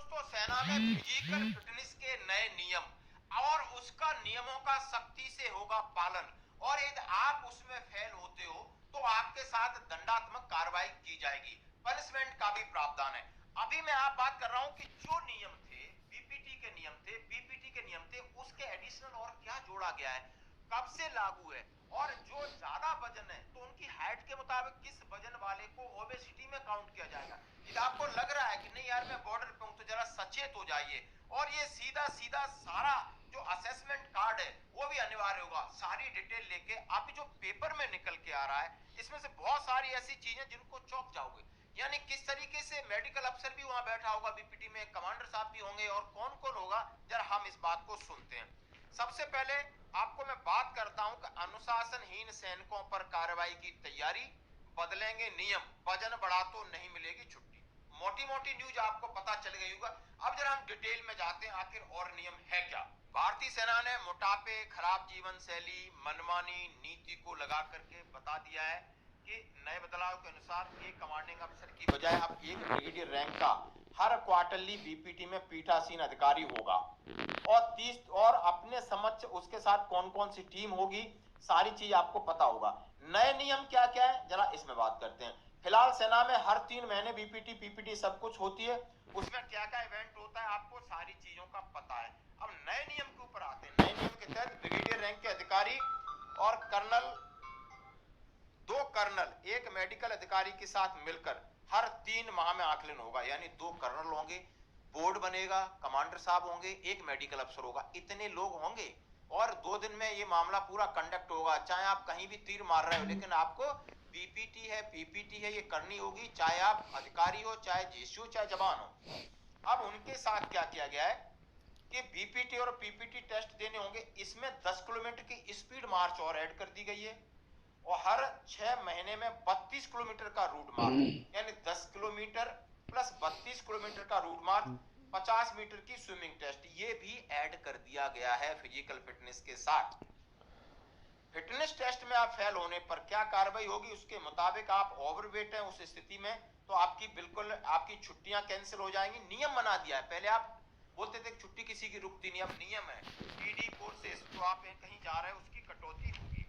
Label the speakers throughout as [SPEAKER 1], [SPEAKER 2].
[SPEAKER 1] दोस्तों सेना में फिजिकल फिटनेस के नए नियम और उसका नियमों का सख्ती से होगा पालन, और यदि आप उसमें फेल होते हो तो आपके साथ दंडात्मक कार्रवाई की जाएगी, पनिशमेंट का भी प्रावधान है। अभी मैं आप बात कर रहा हूं कि जो नियम थे बीपीटी के नियम थे उसके एडिशनल और क्या जोड़ा गया है, कब से लागू है, और जो ज्यादा वजन है तो उनकी हाइट के मुताबिक किस वजन वाले को ओबेसिटी में काउंट किया जाएगा। यदि आपको लग रहा है कि नहीं यार मैं बॉर्डर पे हूं तो जरा सचेत हो जाइए, और ये सीधा सीधा सारा जो असेसमेंट कार्ड है वो भी अनिवार्य होगा, सारी डिटेल लेके। आप जो पेपर में निकल के आ रहा है इसमें से बहुत सारी ऐसी चीजें जिनको चौंक जाओगे, यानी किस तरीके से मेडिकल अफसर भी वहां बैठा होगा बीपीटी में, कमांडर साहब भी होंगे, और कौन कौन होगा जरा हम इस बात को सुनते हैं। सबसे पहले आपको मैं बात करता हूं कि अनुशासनहीन सैनिकों पर कार्रवाई की तैयारी, बदलेंगे नियम, वजन बढ़ा तो नहीं मिलेगी छुट्टी। मोटी मोटी न्यूज आपको पता चल गई होगा। अब जरा हम डिटेल में जाते हैं आखिर और नियम है क्या। भारतीय सेना ने मोटापे, खराब जीवन शैली, मनमानी नीति को लगा करके बता दिया है कि नए बदलाव के अनुसार एक कमांडिंग अफसर की बजाय अब एक ब्रिगेडियर रैंक का हर क्वार्टरली बीपीटी में पीठासीन अधिकारी होगा, और 30 और अपने समक्ष उसके साथ कौन कौन सी टीम होगी सारी चीज आपको पता होगा। नए नियम क्या क्या है जरा इसमें बात करते हैं। फिलहाल सेना में हर 3 महीने बीपीटी पीपीटी सब कुछ होती है, उसमें क्या क्या इवेंट होता है आपको सारी चीजों का पता है। अब नए नियम के ऊपर आते हैं। नए नियम के तहत ब्रिगेडियर रैंक के अधिकारी और कर्नल, 2 कर्नल एक मेडिकल अधिकारी के साथ मिलकर हर 3 माह में आकलन होगा, यानी 2 कर्नल होंगे, बोर्ड बनेगा, कमांडर साहब होंगे, एक मेडिकल अफसर होगा, इतने लोग होंगे, और 2 दिन में ये मामला पूरा कंडक्ट होगा। चाहे आप कहीं भी तीर मार रहे हो लेकिन आपको बीपीटी है पीपीटी है ये करनी होगी, चाहे आप अधिकारी हो, चाहे जेसी हो, चाहे जवान हो। अब उनके साथ क्या किया गया है कि बीपीटी और पीपीटी टेस्ट देने होंगे, इसमें 10 किलोमीटर की स्पीड मार्च और ऐड कर दी गई है, और हर 6 महीने में 32 किलोमीटर का रूट मार्च, यानी 10 किलोमीटर प्लस 32 किलोमीटर का रूट मार्च, 50 मीटर की स्विमिंग टेस्ट, ये भी ऐड कर दिया गया है फिजिकल फिटनेस के साथ। फिटनेस टेस्ट में आप फेल होने पर क्या कार्रवाई होगी, उसके मुताबिक आप ओवरवेट हैं उस स्थिति में तो आपकी बिल्कुल आपकी छुट्टियां कैंसिल हो जाएंगी। नियम बना दिया है, पहले आप बोलते थे छुट्टी किसी की रुकती नहीं, अब नियम है, टीडी कोर्सेज जो आप कहीं जा रहे हैं उसकी कटौती होगी।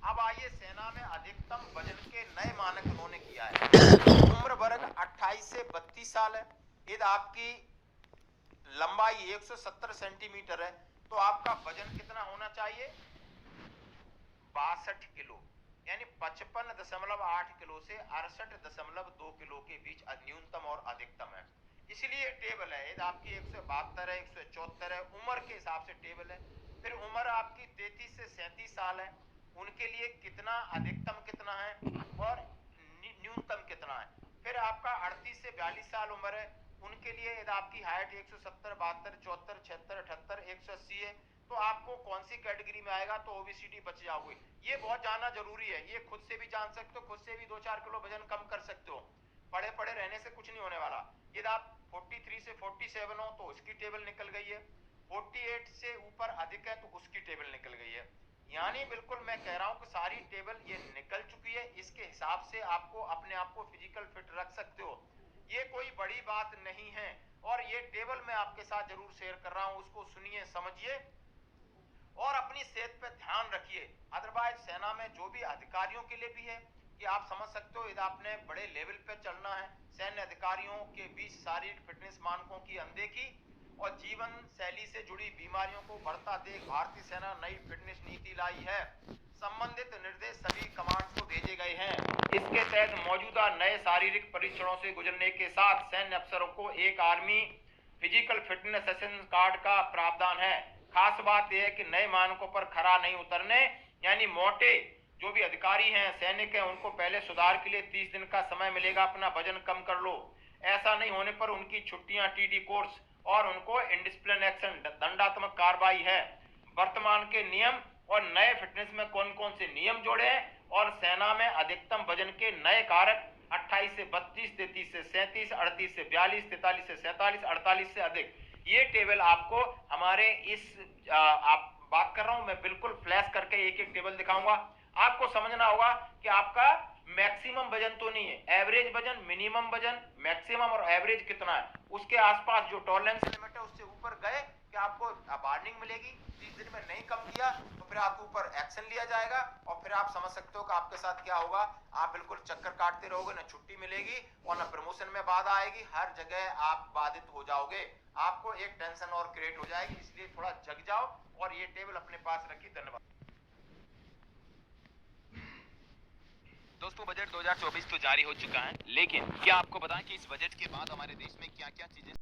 [SPEAKER 1] अब आइए सेना में अधिकतम वजन के नए मानक उन्होंने किया है। उम्र वर्ग 28 से 32 साल है, यदि आपकी लंबाई 170 सेंटीमीटर है तो आपका वजन कितना होना चाहिए, 62 किलो, यानी 55.8 किलो से 68.2 किलो के बीच न्यूनतम और अधिकतम है। इसलिए टेबल है, यदि आपकी 172 है, 174 है, उम्र के हिसाब से टेबल है। फिर उम्र आपकी 33 से 37 साल है, उनके लिए कितना अधिकतम कितना है और न्यूनतम कितना है। फिर आपका 38 से 42 साल उम्र है, उनके लिए यदि आपकी हाइट 170, 72, 74, 76, 78, 180 है तो आपको कौन सी कैटेगरी में आएगा, तो ओबेसिटी बच जाओगे। ये बहुत जानना जरूरी है, ये खुद से भी जान सकते हो, खुद से भी 2-4 किलो वजन कम कर सकते हो, पड़े पड़े रहने से कुछ नहीं होने वाला। यदि आप 43 से 47 हो तो उसकी टेबल निकल गई है, 48 से ऊपर अधिक है तो उसकी टेबल निकल गई है, यानी बिल्कुल मैं कह रहा हूं कि सारी टेबल ये निकल चुकी है। इसके हिसाब से आपको अपने आप को फिजिकल फिट रख सकते हो, ये कोई बड़ी बात नहीं है। और ये टेबल मैं आपके साथ जरूर शेयर कर रहा हूं, उसको सुनिए समझिए और अपनी सेहत पे ध्यान रखिए। अदरवाइज सेना में जो भी अधिकारियों के लिए भी है कि आप समझ सकते हो यदि आपने बड़े लेवल पे चलना है, सैन्य अधिकारियों के बीच शारीरिक फिटनेस मानकों की अनदेखी और जीवन शैली से जुड़ी बीमारियों को बढ़ता देख भारतीय सेना नई फिटनेस नीति लाई है। संबंधित निर्देश सभी कमांड्स को भेजे गए हैं। इसके तहत मौजूदा नए शारीरिक परीक्षणों से गुजरने के साथ सैन्य अफसरों को एक army physical fitness session card का प्रावधान है। खास बात यह है कि नए मानकों पर खरा नहीं उतरने, यानी मोटे जो भी अधिकारी हैं, सैनिक हैं, उनको पहले सुधार के लिए 30 दिन का समय मिलेगा, अपना वजन कम कर लो। ऐसा नहीं होने पर उनकी छुट्टियां, टीडी कोर्स और उनको इंडिसिप्लिन एक्शन, दंडात्मक कार्रवाई है। वर्तमान के नियम और नए फिटनेस में कौन कौन से नियम जोड़े हैं और सेना में अधिकतम वजन के नए कारक 28 से 32, 33 से 37, 38 से 42, 43 से 47, 48 से अधिक, ये टेबल आपको हमारे इस आप बात कर रहा हूं मैं बिल्कुल फ्लैश करके एक एक टेबल दिखाऊंगा। आपको समझना होगा कि आपका मैक्सिमम वजन तो नहीं है, एवरेज वजन, मिनिमम वजन, मैक्सिमम और एवरेज कितना है, उसके आसपास जो टॉलरेंस लिमिट है उससे ऊपर गए कि आपको वार्निंग मिलेगी। 30 दिन में नहीं कम किया तो फिर आपके ऊपर एक्शन लिया जाएगा और फिर आप समझ सकते हो कि आपके साथ क्या होगा। आप बिल्कुल चक्कर काटते रहोगे, ना छुट्टी मिलेगी और ना प्रमोशन में बाधा आएगी, हर जगह आप बाधित हो जाओगे, आपको एक टेंशन और क्रिएट हो जाएगी। इसलिए थोड़ा जग जाओ और ये टेबल अपने पास रखिए। धन्यवाद दोस्तों। बजट 2024 तो जारी हो चुका है, लेकिन क्या आपको पता है कि इस बजट के बाद हमारे देश में क्या क्या चीजें